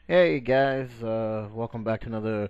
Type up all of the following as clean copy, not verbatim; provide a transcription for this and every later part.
Hey guys, welcome back to another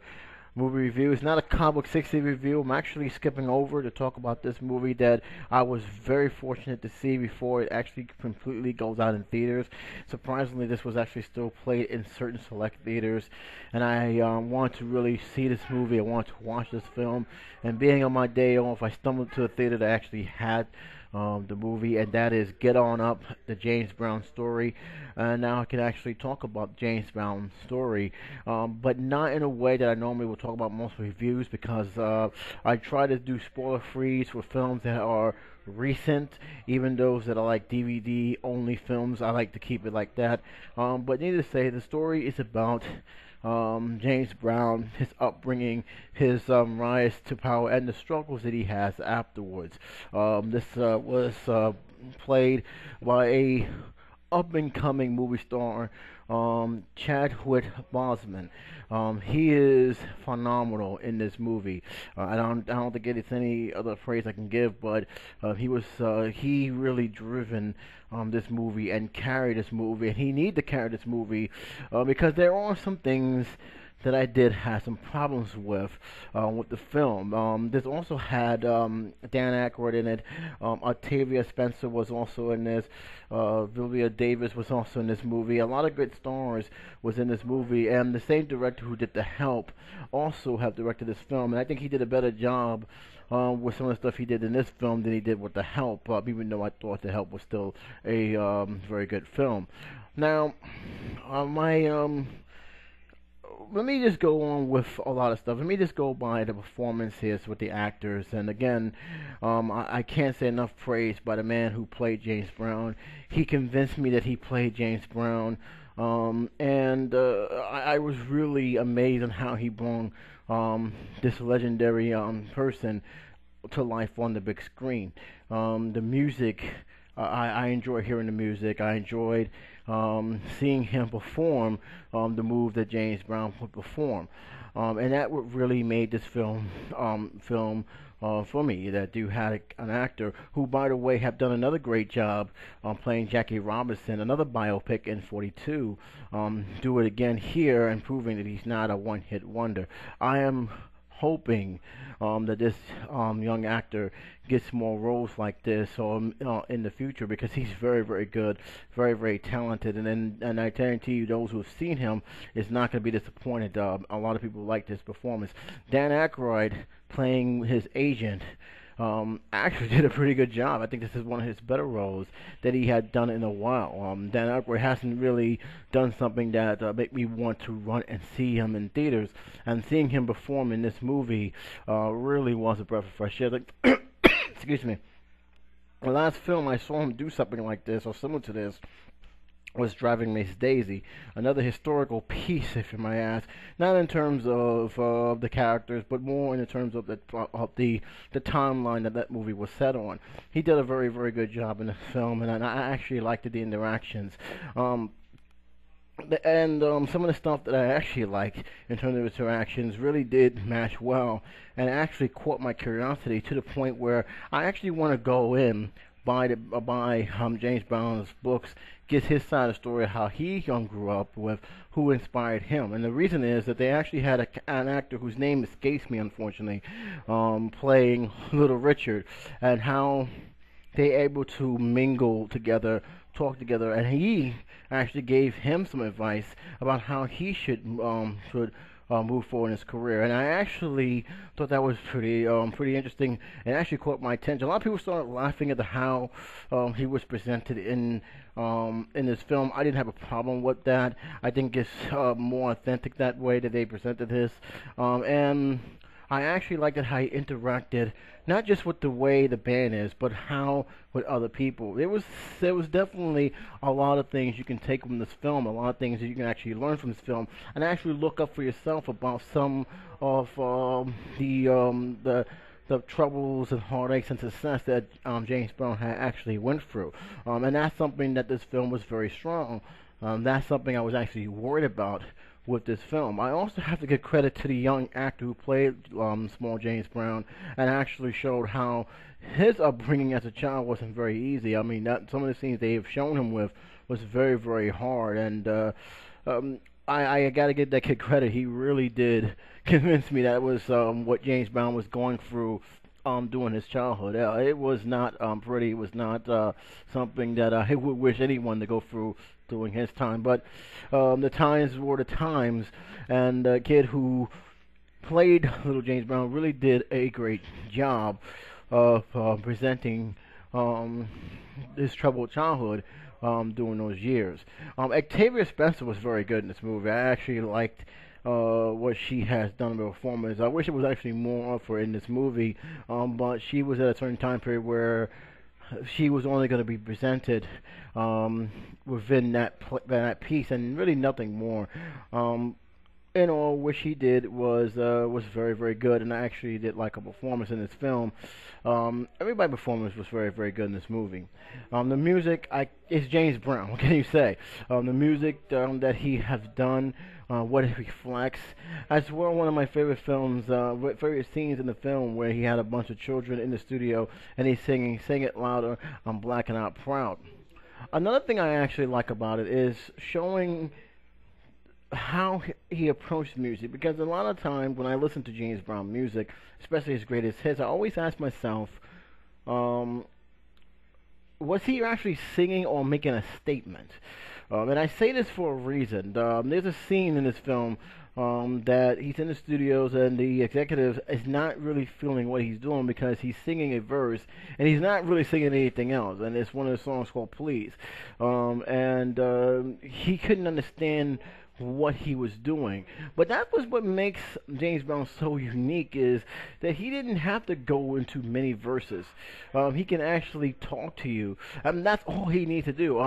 movie review. It's not a comic book 60 review. I'm actually skipping over to talk about this movie that I was very fortunate to see before it actually completely goes out in theaters. Surprisingly, this was actually still played in certain select theaters, and I want to really see this movie. I want to watch this film, and being on my day off, I stumbled to a theater that actually had the movie, and that is Get On Up, the James Brown story. Now I can actually talk about James Brown's story, but not in a way that I normally would talk about most reviews because I try to do spoiler frees for films that are recent, even those that are like DVD only films. I like to keep it like that. But needless to say, the story is about James Brown, his upbringing, his rise to power, and the struggles that he has afterwards. This was played by a up and coming movie star, Chadwick Boseman. He is phenomenal in this movie. I don't think it's any other phrase I can give, but he really driven this movie and carried this movie, and he need to carry this movie because there are some things that I did have some problems with the film. This also had Dan Aykroyd in it. Octavia Spencer was also in this. Viola Davis was also in this movie. A lot of good stars was in this movie, and the same director who did The Help also have directed this film. And I think he did a better job with some of the stuff he did in this film than he did with The Help. Even though I thought The Help was still a very good film. Now, my let me just go on with a lot of stuff. Let me just go by the performances with the actors. And again, I can't say enough praise by the man who played James Brown. He convinced me that he played James Brown. I was really amazed on how he brought this legendary person to life on the big screen. The music, I enjoy hearing the music. I enjoyed seeing him perform the move that James Brown would perform, and that what really made this film for me. That you had an actor who, by the way, have done another great job playing Jackie Robinson, another biopic in 42. Do it again here and proving that he's not a one-hit wonder. I am hoping that this young actor gets more roles like this in the future because he's very, very good, very, very talented, and I guarantee you those who have seen him is not going to be disappointed. A lot of people like this performance. Dan Aykroyd playing his agent actually did a pretty good job. I think this is one of his better roles that he had done in a while. Dan Aykroyd hasn't really done something that made me want to run and see him in theaters, and seeing him perform in this movie really was a breath of fresh air. Like, excuse me. The last film I saw him do something like this or similar to this was Driving Miss Daisy, another historical piece, if you might ask. Not in terms of the characters, but more in terms of the timeline that that movie was set on. He did a very, very good job in the film, and I actually liked the interactions. Um, and some of the stuff that I actually liked in terms of interactions really did match well, and actually caught my curiosity to the point where I actually want to go in buy James Brown's books, get his side of the story, how he grew up with, who inspired him. And the reason is that they actually had an actor whose name escapes me, unfortunately, playing Little Richard, and how they able to mingle together, talk together, and he actually gave him some advice about how he should move forward in his career. And I actually thought that was pretty interesting, and actually caught my attention. A lot of people started laughing at the how he was presented in this film. I didn't have a problem with that. I think it's more authentic that way that they presented this, and I actually liked it how he interacted, not just with the way the band is, but how with other people. There was definitely a lot of things you can take from this film, a lot of things that you can actually learn from this film, and actually look up for yourself about some of the troubles and heartaches and success that James Brown had actually went through, and that's something that this film was very strong. That's something I was actually worried about with this film. I also have to give credit to the young actor who played small James Brown and actually showed how his upbringing as a child wasn't very easy. I mean, some of the scenes they have shown him with was very, very hard, and I gotta give that kid credit. He really did convince me that was what James Brown was going through during his childhood. It was not pretty. It was not something that I would wish anyone to go through during his time. But the times were the times, and the kid who played Little James Brown really did a great job of presenting um, his troubled childhood during those years. Octavia Spencer was very good in this movie. I actually liked what she has done in the performance. I wish it was actually more of her in this movie, but she was at a certain time period where she was only going to be presented within that piece and really nothing more. Um, in all, what she did was very very good, and I actually did like her performance in this film. Everybody's performance was very very good in this movie. The music, it's James Brown. What can you say? The music that he has done, what it reflects, as well. One of my favorite films, favorite scenes in the film where he had a bunch of children in the studio and he's singing "Sing It Louder, I'm Black and Not Proud." Another thing I actually like about it is showing how he approached music, because a lot of times when I listen to James Brown music, especially his greatest hits, I always ask myself, um, was he actually singing or making a statement? And I say this for a reason. There's a scene in this film that he's in the studios and the executive is not really feeling what he's doing because he's singing a verse and he's not really singing anything else. And it's one of the songs called "Please," and he couldn't understand what he was doing. But that was what makes James Brown so unique, is that he didn't have to go into many verses. He can actually talk to you. I mean, that's all he needs to do.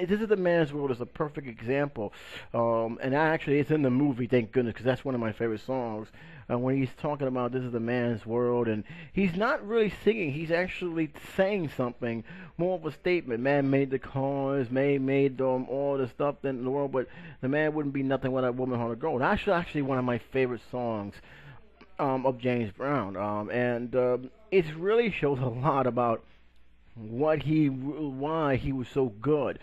This is the Man's World is a perfect example. And actually, it's in the movie, thank goodness, because that's one of my favorite songs. When he's talking about this is the man's world, and he's not really singing, he's actually saying something, more of a statement. Man made the cars, man made all the stuff in the world, but the man wouldn't be nothing without a woman or a girl. That's actually one of my favorite songs of James Brown, and it really shows a lot about why he was so good.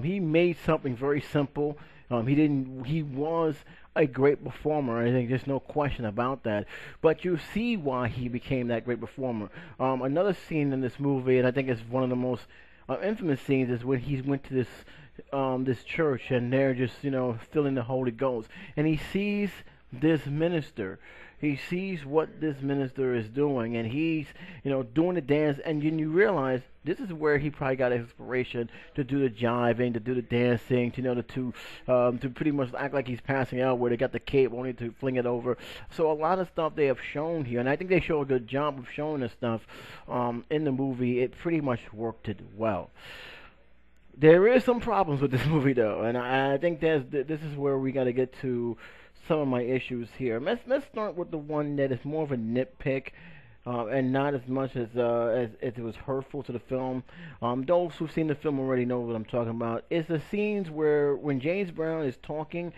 He made something very simple. He was a great performer. I think there's no question about that. But you see why he became that great performer. Another scene in this movie, and I think it's one of the most infamous scenes, is when he went to this church and they're just filling the Holy Ghost, and he sees this minister. He sees what this minister is doing, and he's, doing the dance, and then you realize this is where he probably got inspiration to do the jiving, to do the dancing, to pretty much act like he's passing out, where they got the cape only to fling it over. So a lot of stuff they have shown here, and I think they show a good job of showing this stuff in the movie. It pretty much worked it well. There is some problems with this movie, though, and I think this is where we got to get to some of my issues here. Let's start with the one that is more of a nitpick, and not as much as it was hurtful to the film. Those who've seen the film already know what I'm talking about. It's the scenes where when James Brown is talking,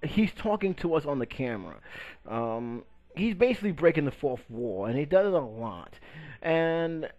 he's talking to us on the camera. He's basically breaking the fourth wall, and he does it a lot. And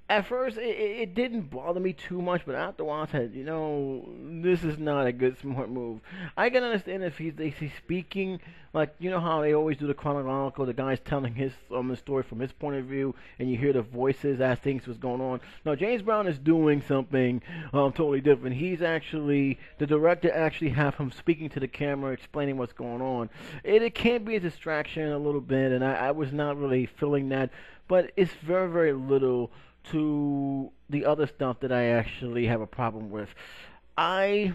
at first, it didn't bother me too much, but after a while, I said, this is not a good, smart move. I can understand if he's speaking, like, how they always do the chronological, the guy's telling his the story from his point of view, and you hear the voices as things was going on. No, James Brown is doing something totally different. The director actually have him speaking to the camera, explaining what's going on. It can be a distraction a little bit, and I was not really feeling that, but it's very, very little to the other stuff that I actually have a problem with. I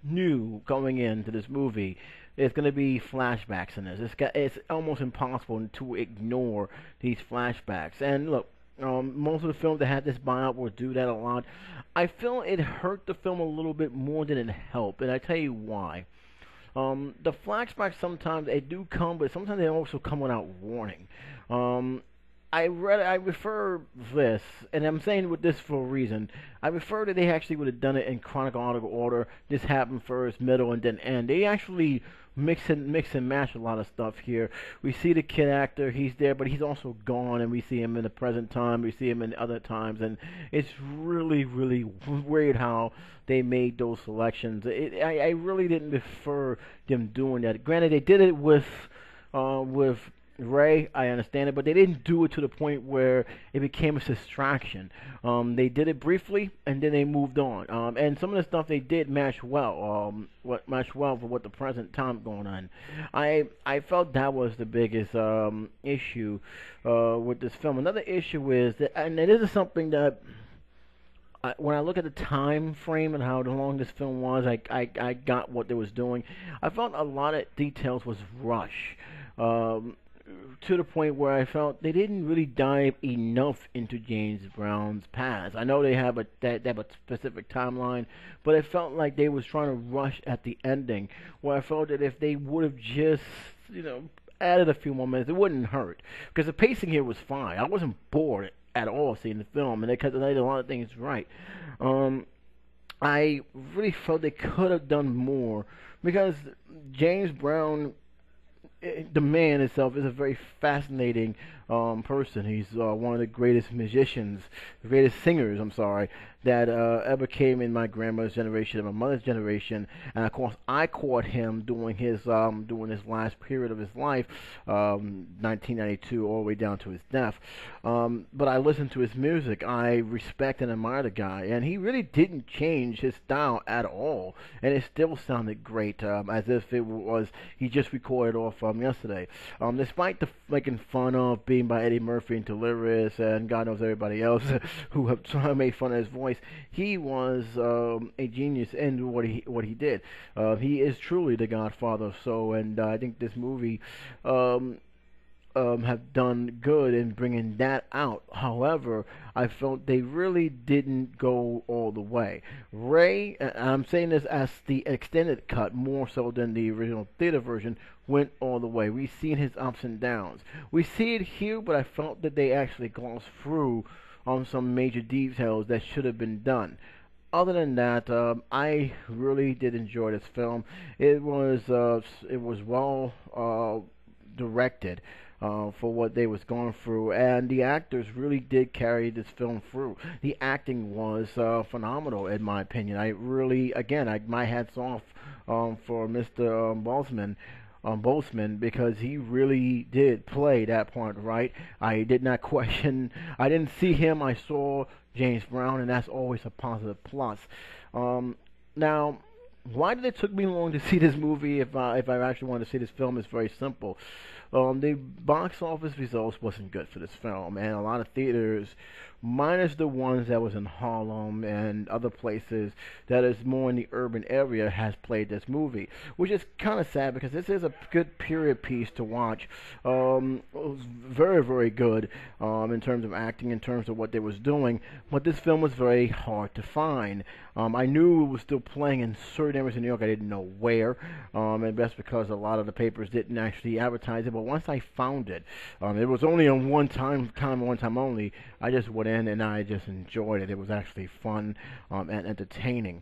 knew going into this movie there's going to be flashbacks in this. It's almost impossible to ignore these flashbacks. And look, most of the films that had this buyout will do that a lot. I feel it hurt the film a little bit more than it helped, and I tell you why. The flashbacks sometimes they do come, but sometimes they also come without warning. I refer this, and I'm saying with this for a reason. I refer that they actually would have done it in chronological order. This happened first, middle, and then end. They actually mix and match a lot of stuff here. We see the kid actor, he's there, but he's also gone, and we see him in the present time. We see him in other times, and it's really weird how they made those selections. I really didn't prefer them doing that. Granted, they did it with Ray, I understand it, but they didn't do it to the point where it became a distraction. They did it briefly, and then they moved on. And some of the stuff they did match well. What matched well for what the present time going on. I felt that was the biggest issue with this film. Another issue is that, and this is something that when I look at the time frame and how long this film was, I got what they was doing. I felt a lot of details was rush. Um, to the point where I felt they didn't really dive enough into James Brown's past. I know they have they have a specific timeline, but it felt like they was trying to rush at the ending. Where I felt that if they would have just, added a few more minutes, it wouldn't hurt. Because the pacing here was fine. I wasn't bored at all seeing the film, and because they did a lot of things right. Um, I really felt they could have done more because James Brown, the man itself, is a very fascinating person. He's one of the greatest musicians, the greatest singers, I'm sorry, that ever came in my grandmother's generation and my mother's generation. And of course, I caught him doing his last period of his life, 1992, all the way down to his death. But I listened to his music. I respect and admire the guy, and he really didn't change his style at all, and it still sounded great, as if it was he just recorded off yesterday. Despite the making fun of being by Eddie Murphy and Delirious and God knows everybody else who have made fun of his voice, he was a genius in what he did. He is truly the Godfather of soul, and I think this movie have done good in bringing that out. However, I felt they really didn't go all the way. Ray, and I'm saying this as the extended cut more so than the original theater version, went all the way. We've seen his ups and downs. We see it here, but I felt that they actually glossed through on some major details that should have been done. Other than that, I really did enjoy this film. It was well directed for what they was going through, and the actors really did carry this film through. The acting was phenomenal, in my opinion. I really, again, my hats off for Mr. Boseman, because he really did play that part right. I did not question. I didn't see him. I saw James Brown, and that's always a positive plus. Now, why did it took me long to see this movie? If I actually wanted to see this film, it's very simple. The box office results wasn't good for this film, and a lot of theaters, minus the ones that was in Harlem and other places that is more in the urban area, has played this movie, which is kind of sad because this is a good period piece to watch. It was very good in terms of acting, in terms of what they was doing, but this film was very hard to find. I knew it was still playing in certain areas in New York. I didn't know where, and that's because a lot of the papers didn't actually advertise it. But once I found it, it was only on one time only. I just went in and I just enjoyed it. It was actually fun and entertaining.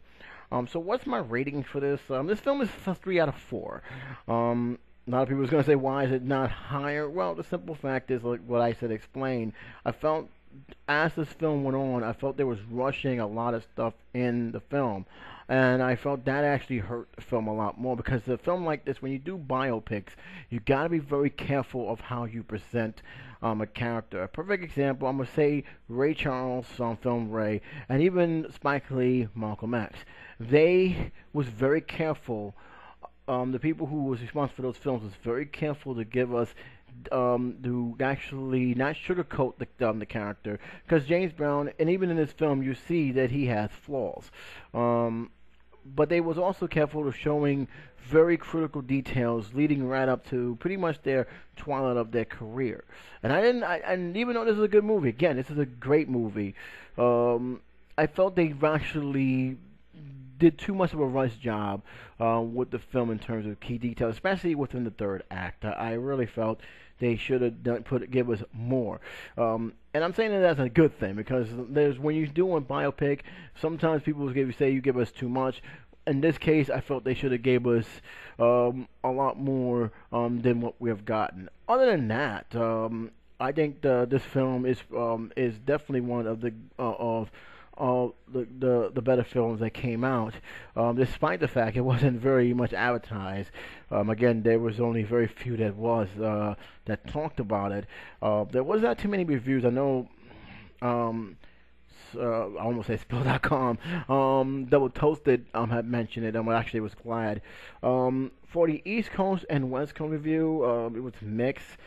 So what's my rating for this? This film is a 3 out of 4. A lot of people was going to say, why is it not higher? Well, the simple fact is, like what I said, explain. I felt as this film went on, I felt they was rushing a lot of stuff in the film, and I felt that actually hurt the film a lot more, because the film like this, when you do biopics, you got to be very careful of how you present a character. A perfect example, I'm gonna say Ray Charles on film Ray, and even Spike Lee, Malcolm X. They was very careful. The people who was responsible for those films was very careful to give us to actually not sugarcoat the character, because James Brown, and even in this film, you see that he has flaws. But they was also careful of showing very critical details leading right up to pretty much their twilight of their career. And even though this is a good movie, again, this is a great movie. I felt they actually did too much of a rush job with the film in terms of key details, especially within the third act. I really felt they should have give us more. And I'm saying that as a good thing because there's when you're doing biopic, sometimes people say you give us too much. In this case, I felt they should have gave us a lot more than what we have gotten. Other than that, I think this film is definitely one of the better films that came out, despite the fact it wasn't very much advertised. Again, there was only very few that talked about it. There was not too many reviews. I know. I almost say Spill.com. Double Toasted had mentioned it, and I actually was glad. For the East Coast and West Coast review, it was mixed.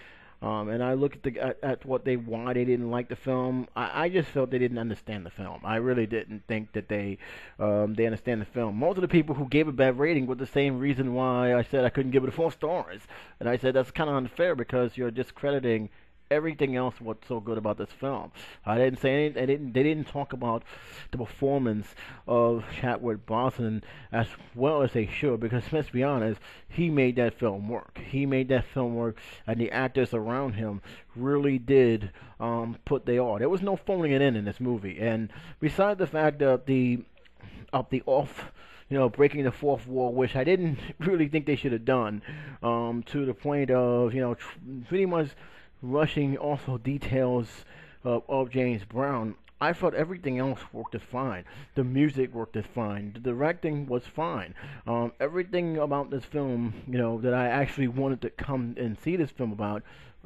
And I look at what why they didn't like the film. I just felt they didn't understand the film. I really didn't think that they understand the film. Most of the people who gave a bad rating were the same reason why I said I couldn't give it 4 stars. And I said that's kind of unfair because you're discrediting everything else what's so good about this film. I didn't say anything. They didn't talk about the performance of Chadwick Boseman as well as they should, because let's be honest, he made that film work. He made that film work, and the actors around him really did put they all. There was no phoning it in this movie. And besides the fact that breaking the fourth wall, which I didn't really think they should have done, to the point of pretty much rushing also details of James Brown. I thought everything else worked as fine. The music worked as fine. The directing was fine. Everything about this film, that I actually wanted to come and see this film about,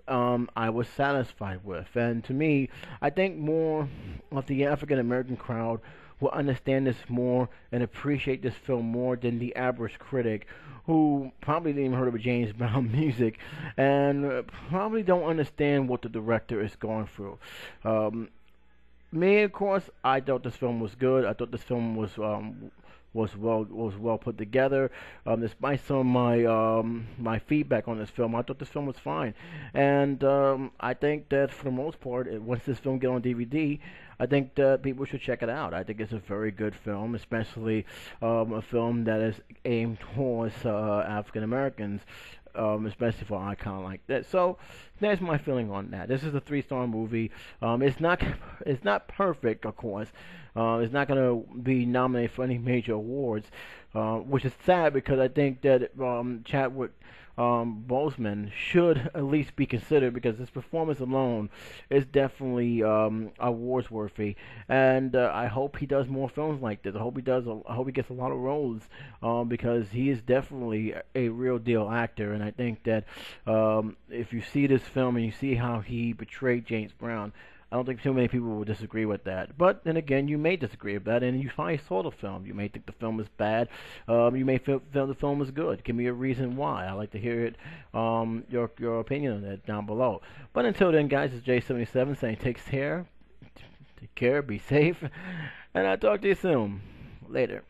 I was satisfied with. And to me, I think more of the African American crowd will understand this more and appreciate this film more than the average critic who probably didn't even heard of James Brown music and probably don't understand what the director is going through. Me, of course, I thought this film was good. I thought this film was well put together. Despite some of my feedback on this film, I thought this film was fine, and I think that for the most part, once this film gets on DVD, I think that people should check it out. I think it's a very good film, especially a film that is aimed towards African Americans, especially for an icon like this. So that's my feeling on that. This is a 3-star movie. It's not perfect, of course. It's not going to be nominated for any major awards, which is sad because I think that Chadwick Boseman should at least be considered because his performance alone is definitely awards worthy, and I hope he does more films like this. I hope he gets a lot of roles because he is definitely a real deal actor, and I think that if you see this film and you see how he portrayed James Brown, I don't think too many people will disagree with that. But then again, you may disagree with that, and you finally saw the film. You may think the film is bad. You may feel the film is good. Give me a reason why. I'd like to hear it, your opinion on it down below. But until then, guys, it's J77 saying take care, be safe, and I'll talk to you soon. Later.